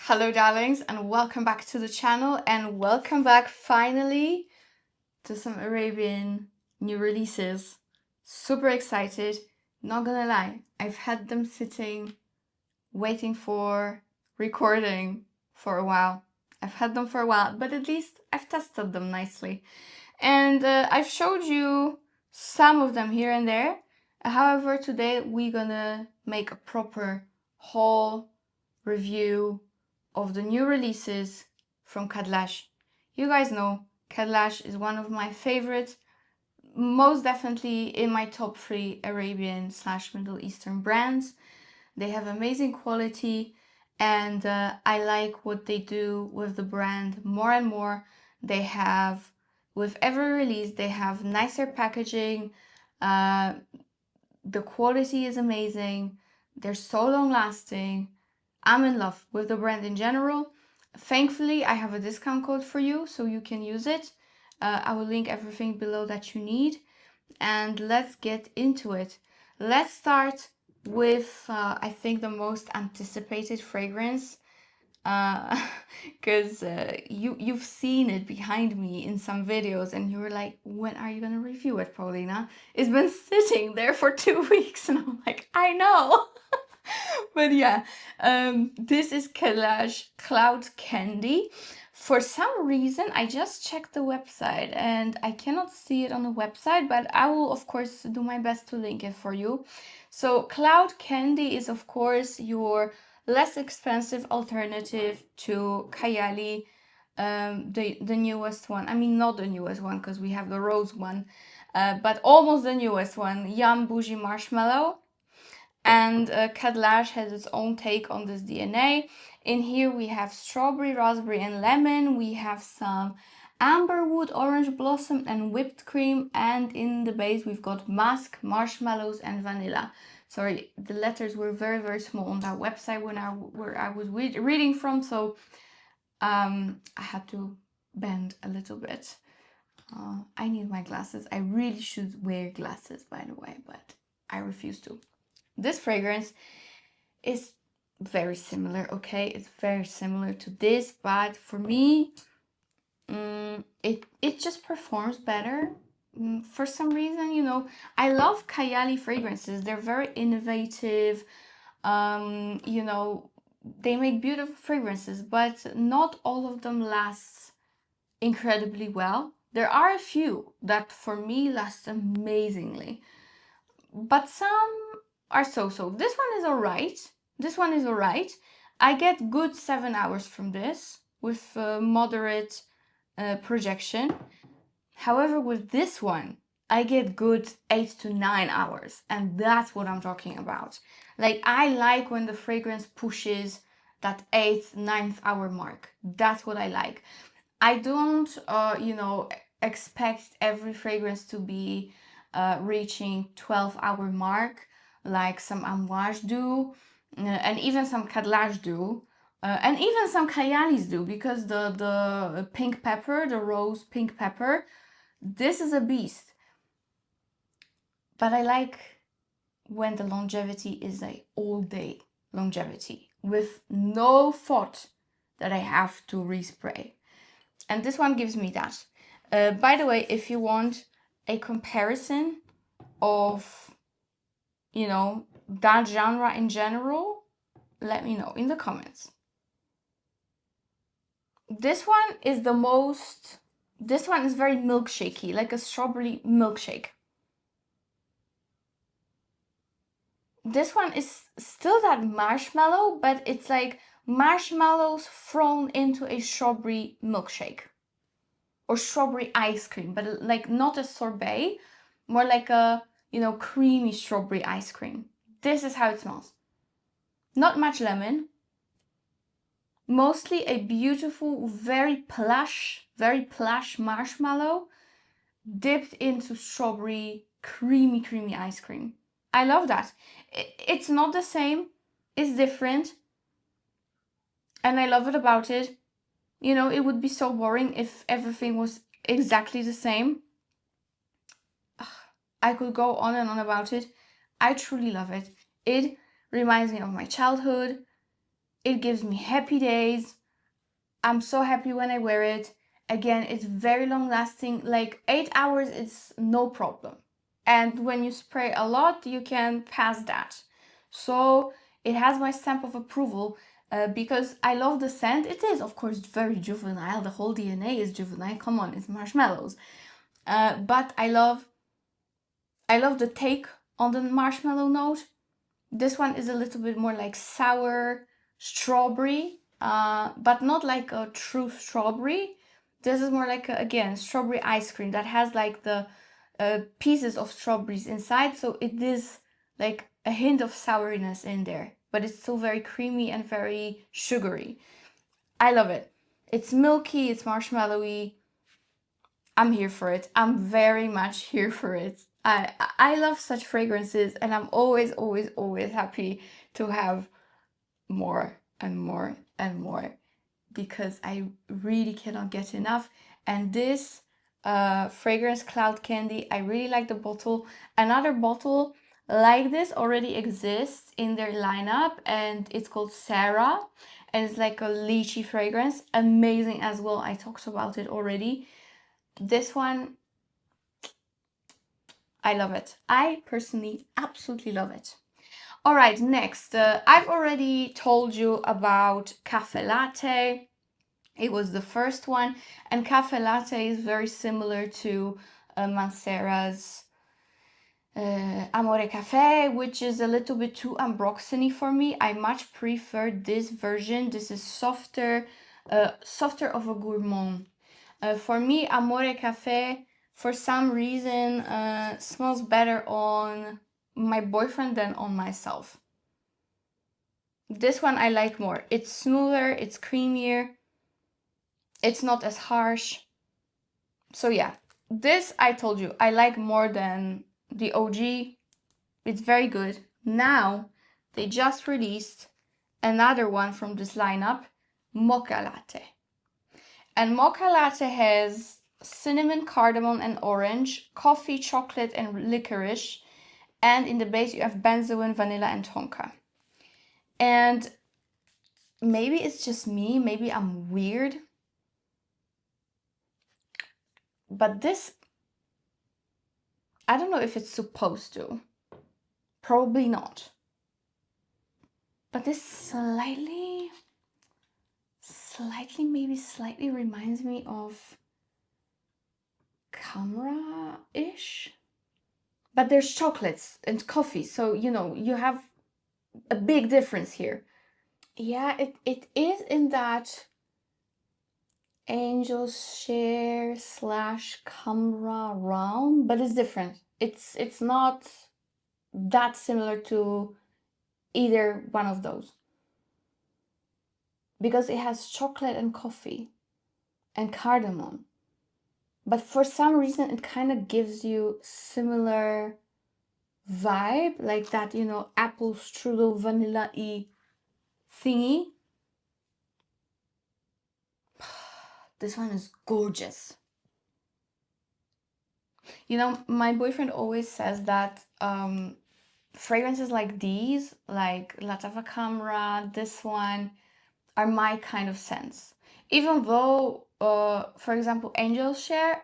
Hello darlings, and welcome back to the channel, and welcome back finally to some Arabian new releases. Super excited. Not gonna lie, I've had them sitting waiting for recording for a while. I've had them for a while, but at least I've tested them nicely. And I've showed you some of them here and there. However, today we're gonna make a proper haul review of the new releases from Khadlaj. You guys know Khadlaj is one of my favorites, most definitely in my top 3 Arabian / Middle Eastern brands. They have amazing quality, and I like what they do with the brand more and more. They have, with every release, they have nicer packaging. The quality is amazing. They're so long lasting. I'm in love with the brand in general. Thankfully, I have a discount code for you, so you can use it. I will link everything below that you need. And let's get into it. Let's start with, I think, the most anticipated fragrance. Because you've seen it behind me in some videos, and you were like, when are you gonna review it, Paulina? It's been sitting there for 2 weeks, and I'm like, I know. But yeah, this is Khadlaj Cloud Candy. For some reason, I just checked the website and I cannot see it on the website, but I will of course do my best to link it for you. So Cloud Candy is of course your less expensive alternative to Kayali, the newest one. I mean, not the newest one because we have the rose one, but almost the newest one, Yum Bougie Marshmallow. And Khadlaj has its own take on this DNA. In here we have strawberry, raspberry and lemon. We have some amberwood, orange blossom and whipped cream. And in the base we've got musk, marshmallows and vanilla. Sorry, the letters were very, very small on that website where I was reading from. So I had to bend a little bit. I need my glasses. I really should wear glasses, by the way, but I refuse to. This fragrance is very similar, okay? It's very similar to this, but for me, it just performs better. For some reason, you know, I love Kayali fragrances. They're very innovative. You know, they make beautiful fragrances, but not all of them last incredibly well. There are a few that for me last amazingly, but some are so-so. This one is alright. This one is alright. I get good 7 hours from this with moderate projection. However, with this one, I get good 8 to 9 hours, and that's what I'm talking about. Like, I like when the fragrance pushes that 8th, 9th hour mark. That's what I like. I don't, you know, expect every fragrance to be reaching 12-hour mark like some Amouage do, and even some Khadlaj do, and even some Kayalis do, because the pink pepper, the rose pink pepper, this is a beast. But I like when the longevity is a all-day longevity with no thought that I have to respray. And this one gives me that. By the way, if you want a comparison of, you know, that genre in general, let me know in the comments. This one is the most, this one is very milkshakey, like a strawberry milkshake. This one is still that marshmallow, but it's like marshmallows thrown into a strawberry milkshake. Or strawberry ice cream, but like not a sorbet, more like a, you know, creamy strawberry ice cream. This is how it smells. Not much lemon. Mostly a beautiful, very plush marshmallow dipped into strawberry creamy ice cream. I love that. It's not the same, it's different, and I love it about it. You know, it would be so boring if everything was exactly the same. I could go on and on about it. I truly love it. It reminds me of my childhood. It gives me happy days. I'm so happy when I wear it. Again, it's very long lasting, like 8 hours, it's no problem. And when you spray a lot, you can pass that. So it has my stamp of approval because I love the scent. It is, of course, very juvenile. The whole DNA is juvenile. Come on, it's marshmallows. But I love the take on the marshmallow note. This one is a little bit more like sour strawberry, but not like a true strawberry. This is more like, again, strawberry ice cream that has like the pieces of strawberries inside. So it is like a hint of sourness in there, but it's still very creamy and very sugary. I love it. It's milky, it's marshmallowy. I'm here for it. I'm very much here for it. I love such fragrances, and I'm always happy to have more and more and more because I really cannot get enough. And this fragrance Cloud Candy, I really like the bottle. Another bottle like this already exists in their lineup, and it's called SORA, and it's like a lychee fragrance. Amazing as well. I talked about it already. This one, I love it. I personally absolutely love it. All right, next, I've already told you about Caffe Latte. It was the first one, and Caffe Latte is very similar to Mancera's Amore Cafe, which is a little bit too ambroxany for me. I much prefer this version. This is softer, softer of a gourmand. For me, Amore Cafe, for some reason, smells better on my boyfriend than on myself. This one I like more. It's smoother, it's creamier, it's not as harsh. So yeah, this I told you I like more than the OG. It's very good. Now they just released another one from this lineup, Mocca Latte. And Mocca Latte has cinnamon, cardamom, and orange, coffee, chocolate, and licorice. And in the base, you have benzoin, vanilla, and tonka. And maybe it's just me, maybe I'm weird, but this, I don't know if it's supposed to. Probably not. But this maybe slightly reminds me of Camera-ish. But there's chocolates and coffee, so you know, you have a big difference here. Yeah, it is in that Angel's Share / Camera realm, but it's different. It's not that similar to either one of those. Because it has chocolate and coffee and cardamom. But for some reason, it kind of gives you similar vibe, like that, you know, apple strudel vanilla-y thingy. This one is gorgeous. You know, my boyfriend always says that fragrances like these, like Latte Camera, this one, are my kind of scents. Even though, for example, Angel's Share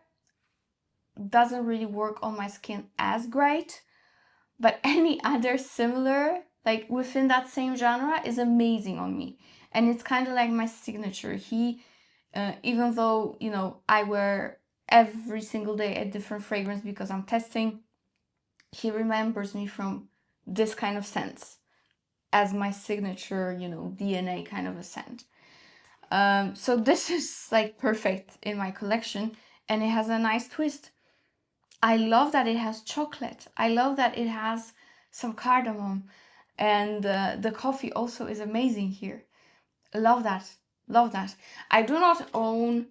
doesn't really work on my skin as great, but any other similar, like within that same genre, is amazing on me. And it's kind of like my signature. He, even though, you know, I wear every single day a different fragrance because I'm testing, he remembers me from this kind of scents as my signature, you know, DNA kind of a scent. So this is like perfect in my collection, and it has a nice twist. I love that it has chocolate. I love that it has some cardamom, and the coffee also is amazing here. Love that. Love that. I do not own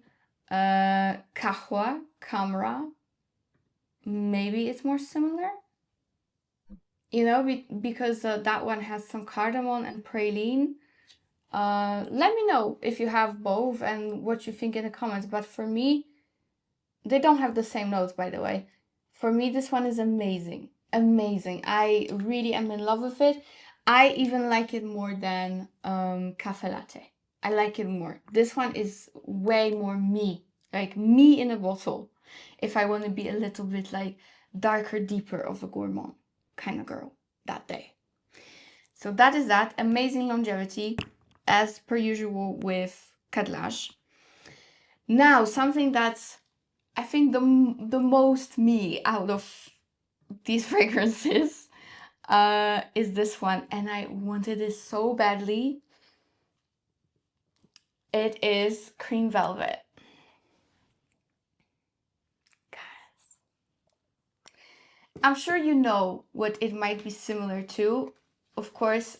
Kahwa Camera. Maybe it's more similar. You know, because that one has some cardamom and praline. Let me know if you have both and what you think in the comments. But for me, they don't have the same notes, by the way. For me, this one is amazing. Amazing. I really am in love with it. I even like it more than Cafe Latte. I like it more. This one is way more me, like me in a bottle. If I want to be a little bit like darker, deeper of a gourmand kind of girl that day. So that is that. Amazing longevity, as per usual with Khadlaj. Now, something that's, I think, the most me out of these fragrances is this one, and I wanted it so badly. It is Cream Velvet. Guys, I'm sure you know what it might be similar to. Of course,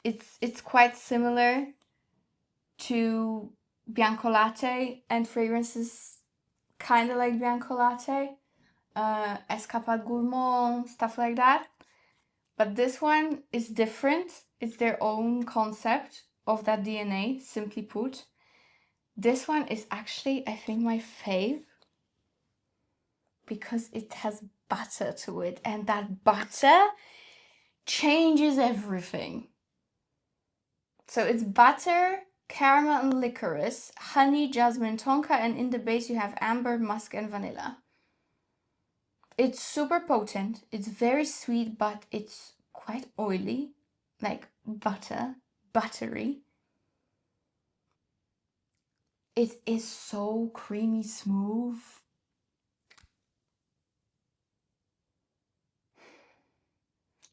it's quite similar to Bianco Latte and fragrances kind of like Bianco Latte, Escapade Gourmand, stuff like that. But this one is different. It's their own concept of that DNA, simply put. This one is actually, I think, my fave because it has butter to it, and that butter changes everything. So it's butter, caramel and licorice, honey, jasmine, tonka, and in the base you have amber, musk, and vanilla. It's super potent. It's very sweet, but it's quite oily, like butter, buttery. It is so creamy smooth.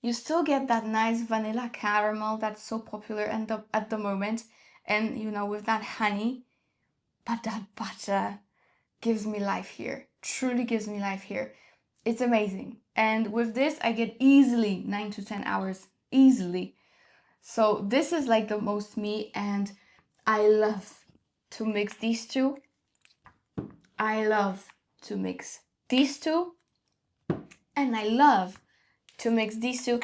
You still get that nice vanilla caramel that's so popular at the moment, and you know, with that honey, but that butter gives me life here. Truly gives me life here. It's amazing. And with this, I get easily 9 to 10 hours. Easily. So this is like the most me, and I love to mix these two. I love to mix these two. And I love to mix these two,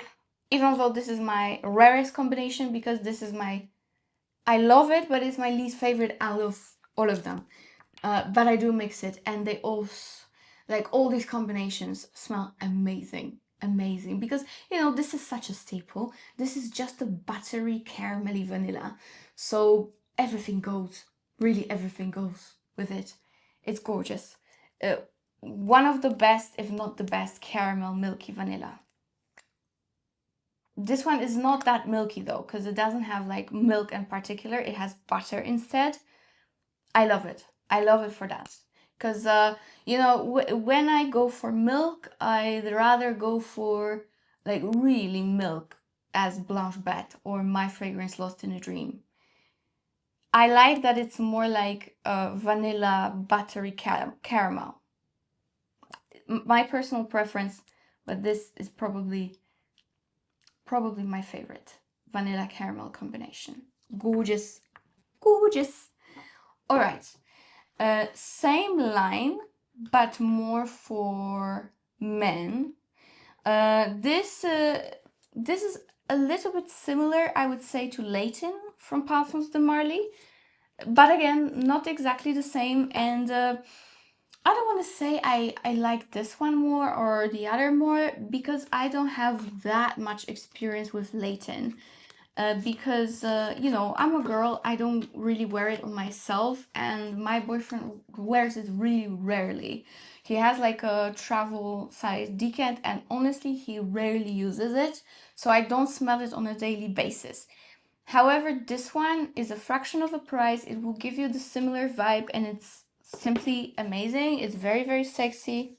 even though this is my rarest combination, because this is my, I love it, but it's my least favorite out of all of them. But I do mix it, and they all, like all these combinations smell amazing. Amazing, because you know, this is such a staple. This is just a buttery caramelly vanilla, so everything goes, really everything goes with it. It's gorgeous. One of the best, if not the best, caramel milky vanilla. This one is not that milky though, because it doesn't have like milk in particular. It has butter instead. I love it. I love it for that. Because, you know, when I go for milk, I'd rather go for like really milk, as Blanche Bête or My Fragrance Lost in a Dream. I like that it's more like vanilla buttery caramel. My personal preference, but this is probably my favorite vanilla caramel combination. Gorgeous, gorgeous. All right. Same line, but more for men. This is a little bit similar, I would say, to Latte from Parfums de Marly, but again, not exactly the same. And I don't want to say I like this one more or the other more, because I don't have that much experience with Latte. Because, you know, I'm a girl, I don't really wear it on myself, and my boyfriend wears it really rarely. He has like a travel size decant, and honestly, he rarely uses it, so I don't smell it on a daily basis. However, this one is a fraction of the price. It will give you the similar vibe, and it's simply amazing. It's very, very sexy.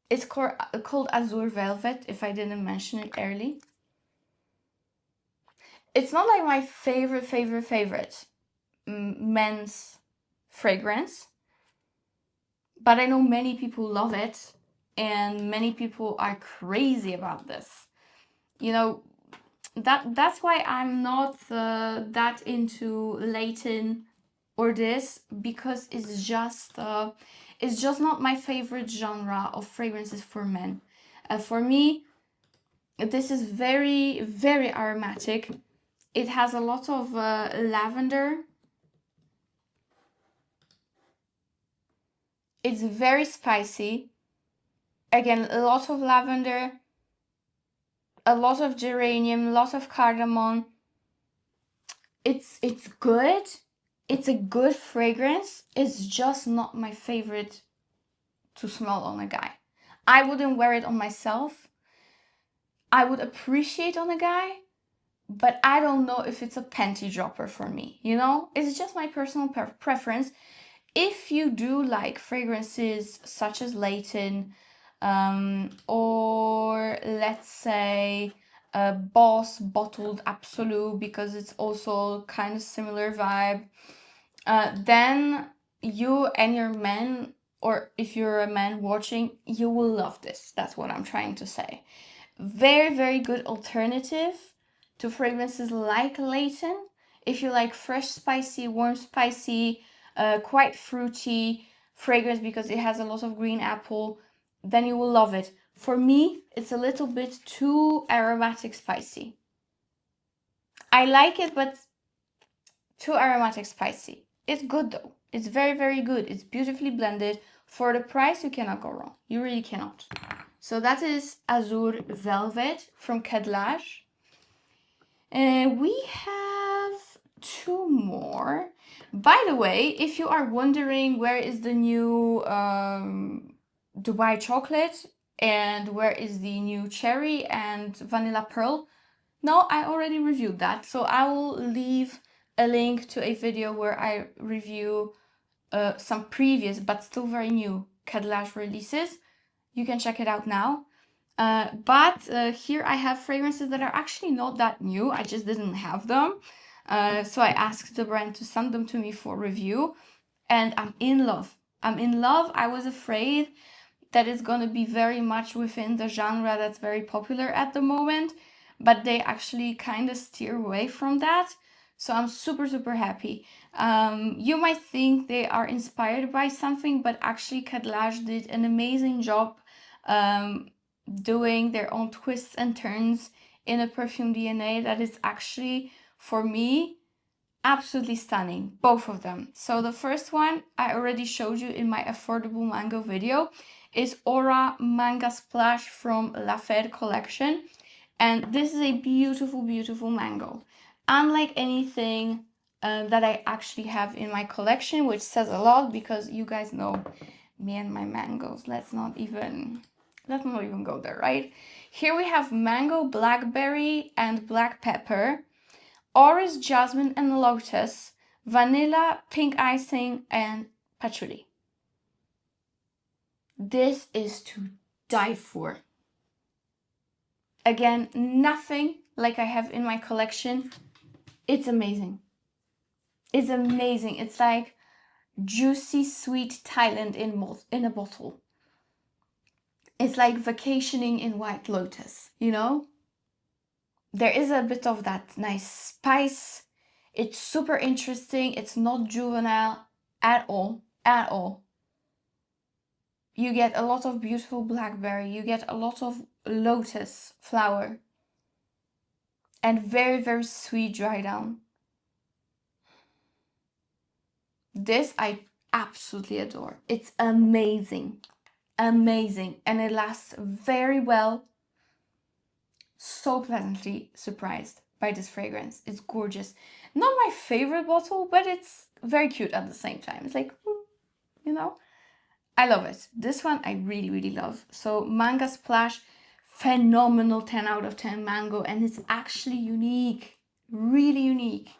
It's called Azure Velvet, if I didn't mention it early. It's not like my favorite men's fragrance, but I know many people love it, and many people are crazy about this. You know, that's why I'm not that into Latte or this, because it's just not my favorite genre of fragrances for men. For me, this is very, very aromatic. It has a lot of lavender. It's very spicy. Again, a lot of lavender. a lot of geranium, lots of cardamom. It's good. It's a good fragrance. It's just not my favorite to smell on a guy. I wouldn't wear it on myself. I would appreciate on a guy, but I don't know if it's a panty dropper for me, you know? It's just my personal preference. If you do like fragrances such as Latte, or let's say a Boss Bottled Absolute, because it's also kind of similar vibe, then you and your man, or if you're a man watching, you will love this. That's what I'm trying to say. Very, very good alternative to fragrances like Latte. If you like fresh, spicy, warm, spicy, quite fruity fragrance because it has a lot of green apple, then you will love it. For me, it's a little bit too aromatic spicy. I like it, but too aromatic spicy. It's good though. It's very, very good. It's beautifully blended. For the price, you cannot go wrong. You really cannot. So that is Azure Velvet from Khadlaj. And we have two more. By the way, if you are wondering where is the new Dubai chocolate and where is the new cherry and vanilla pearl, no, I already reviewed that. So I will leave a link to a video where I review some previous but still very new Khadlaj releases. You can check it out now. But here I have fragrances that are actually not that new. I just didn't have them. So I asked the brand to send them to me for review. And I'm in love. I'm in love. I was afraid that it's going to be very much within the genre that's very popular at the moment. But they actually kind of steer away from that. So I'm super, super happy. You might think they are inspired by something, but actually Khadlaj did an amazing job doing their own twists and turns in a perfume DNA that is actually, for me, absolutely stunning. Both of them. So the first one I already showed you in my affordable mango video is Aura Manga Splash from Latte collection. And this is a beautiful, beautiful mango. Unlike anything that I actually have in my collection, which says a lot because you guys know me and my mangoes. Let's not even go there, right? Here we have mango, blackberry, and black pepper, orange, jasmine, and lotus, vanilla, pink icing, and patchouli. This is to die for. Again, nothing like I have in my collection. It's amazing. It's amazing. It's like juicy, sweet Thailand in a bottle. It's like vacationing in White Lotus, you know? There is a bit of that nice spice. It's super interesting. It's not juvenile at all, at all. You get a lot of beautiful blackberry. You get a lot of lotus flower. And very, very sweet dry down. This I absolutely adore. It's amazing. Amazing. And it lasts very well. So pleasantly surprised by this fragrance. It's gorgeous. Not my favorite bottle, but it's very cute at the same time. It's like, you know, I love it. This one I really, really love. So Manga Splash, phenomenal 10 out of 10 mango, and it's actually unique, really unique.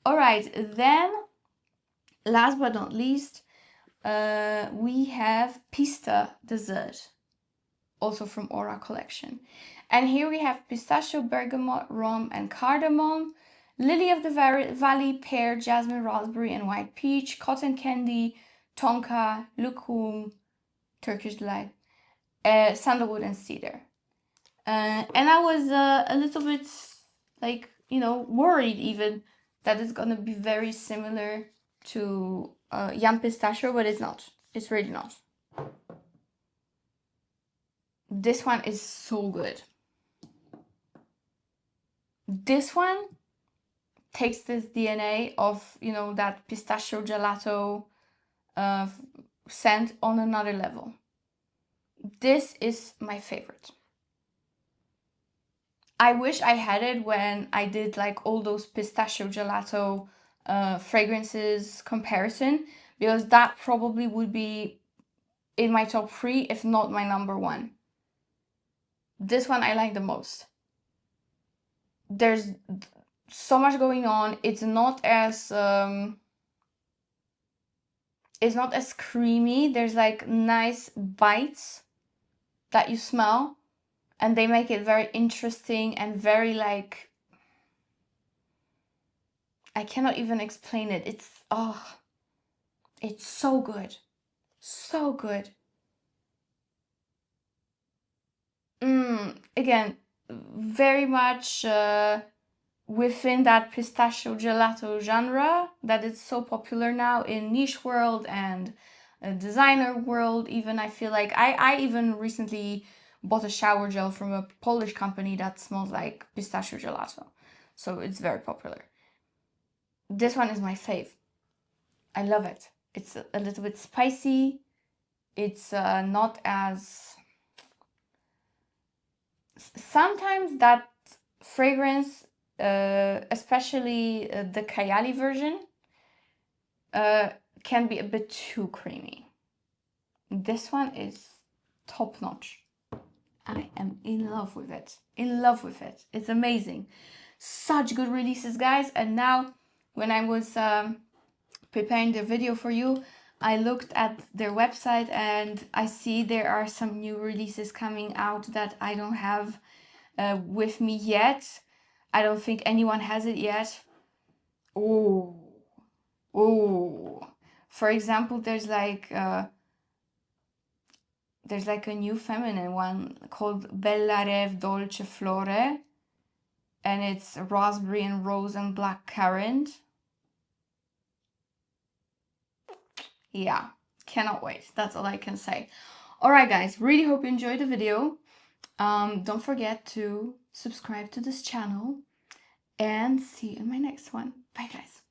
All right, then last but not least, we have Pista Dessert, also from Aura collection. And here we have pistachio, bergamot, rum, and cardamom, lily of the valley, pear, jasmine, raspberry, and white peach, cotton candy, tonka, lucum, Turkish delight, sandalwood, and cedar. And I was a little bit, like, you know, worried even that it's gonna be very similar to Yam Pistachio, but it's not. It's really not. This one is so good. This one takes this DNA of, you know, that pistachio gelato scent on another level. This is my favorite. I wish I had it when I did like all those pistachio gelato fragrances comparison, because that probably would be in my top 3, if not my number 1. This one I like the most. There's so much going on. It's not as creamy. There's like nice bites that you smell, and they make it very interesting and very like, I cannot even explain it. It's so good. So good. Again, very much within that pistachio gelato genre that is so popular now in niche world and designer world. Even I feel like I even recently bought a shower gel from a Polish company that smells like pistachio gelato, so it's very popular. This one is my fave. I love it. It's a little bit spicy. It's not as... Sometimes that fragrance, especially the Kayali version, can be a bit too creamy. This one is top notch. I am in love with it. In love with it. It's amazing. Such good releases, guys. And now, when I was preparing the video for you, I looked at their website and I see there are some new releases coming out that I don't have with me yet. I don't think anyone has it yet. Oh. For example, there's like a new feminine one called Bella Rev Dolce Flore, and it's raspberry and rose and black currant. Yeah, cannot wait. That's all I can say. Alright guys, really hope you enjoyed the video. Don't forget to subscribe to this channel, and see you in my next one. Bye guys.